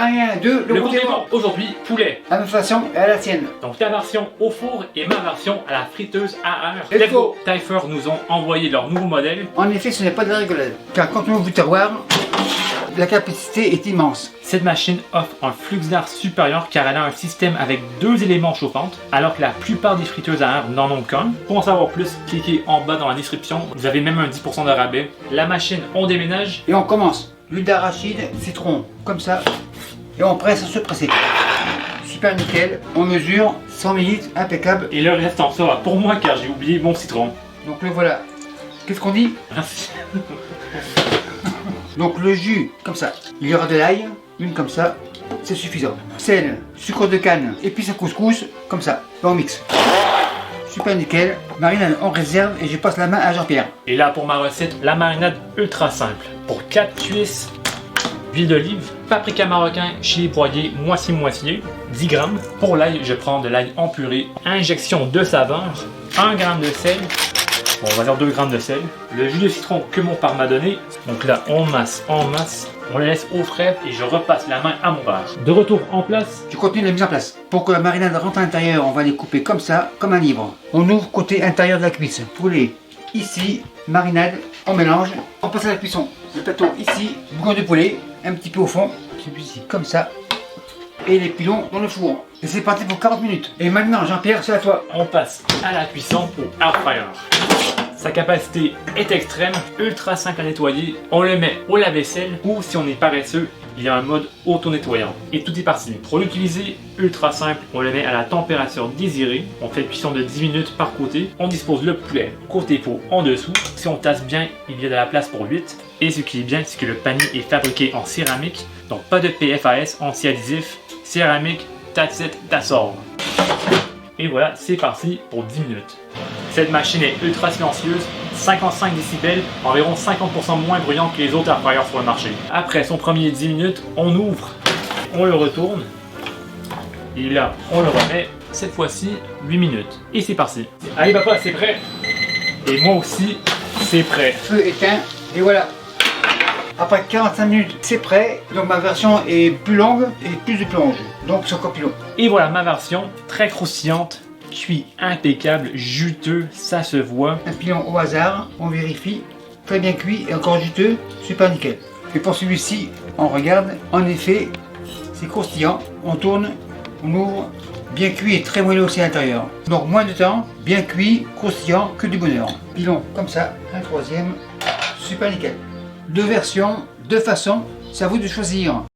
1 et 2, Le compte est bon. Aujourd'hui, poulet. À notre façon et à la tienne. Donc ta version au four et ma version à la friteuse à air. Let's go. Typheur nous ont envoyé leur nouveau modèle. En effet, ce n'est pas de la rigolade. Car quand on ouvre le terroir, la capacité est immense. Cette machine offre un flux d'air supérieur car elle a un système avec 2 éléments chauffants, alors que la plupart des friteuses à air n'en ont qu'un. Pour en savoir plus, cliquez en bas dans la description. Vous avez même un 10% de rabais. La machine, on déménage. Et on commence. L'huile d'arachide, citron, comme ça. Et on presse sans se presser. Super nickel. On mesure 100 ml, impeccable. Et le restant sera pour moi car j'ai oublié mon citron. Donc le voilà. Qu'est-ce qu'on dit? Merci. Donc le jus, comme ça. Il y aura de l'ail, une comme ça, c'est suffisant. Sel, sucre de canne, épices à couscous, comme ça. Et on mixe. Super nickel. Marinade en réserve et je passe la main à Jean-Pierre. Et là pour ma recette, la marinade ultra simple. Pour 4 cuisses d'huile d'olive, paprika marocain, chili broyé, moitié-moitié, 10 grammes. Pour l'ail, je prends de l'ail en purée, injection de saveur, 1 g de sel, bon, on va dire 2 grammes de sel, le jus de citron que mon père m'a donné. Donc là, on masse, on le laisse au frais et je repasse la main à mon père. De retour en place, Tu continues la mise en place. Pour que la marinade rentre à l'intérieur, on va les couper comme ça, comme un livre. On ouvre côté intérieur de la cuisse. Poulet ici, marinade, on mélange. On passe à la cuisson. Le plateau ici, bouillon de poulet, un petit peu au fond. Celui-ci comme ça. Et les pilons dans le four. Et c'est parti pour 40 minutes. Et maintenant, Jean-Pierre, c'est à toi. on passe à la cuisson au air fryer. Sa capacité est extrême, ultra simple à nettoyer. On le met au lave-vaisselle ou si on est paresseux, il y a un mode auto-nettoyant. Et tout est parti. Pour l'utiliser, ultra simple, on le met à la température désirée. On fait cuisson de 10 minutes par côté. On dispose le poulet côté peau en dessous. Si on tasse bien, il y a de la place pour 8. Et ce qui est bien, c'est que le panier est fabriqué en céramique. Donc pas de PFAS anti-adhésif. Céramique, that's it, that's all. Et voilà, c'est parti pour 10 minutes. Cette machine est ultra silencieuse, 55 décibels, environ 50% moins bruyant que les autres air fryers sur le marché. Après son premier 10 minutes, on ouvre, on le retourne, et là, on le remet, cette fois-ci, 8 minutes. Et c'est parti. Allez papa, c'est prêt. Et moi aussi, c'est prêt. Feu éteint. Et voilà. Après 45 minutes, c'est prêt. Donc ma version est plus longue et plus de plonge. Donc c'est encore plus long. Et voilà ma version, très croustillante, cuit impeccable, juteux, ça se voit. Un pilon au hasard, on vérifie. Très bien cuit et encore juteux, super nickel. Et pour celui-ci, on regarde. En effet, c'est croustillant. On tourne, on ouvre. Bien cuit et très moelleux aussi à l'intérieur. Donc moins de temps, bien cuit, croustillant, que du bonheur. Pilon comme ça, un troisième, super nickel. Deux versions, deux façons, c'est à vous de choisir.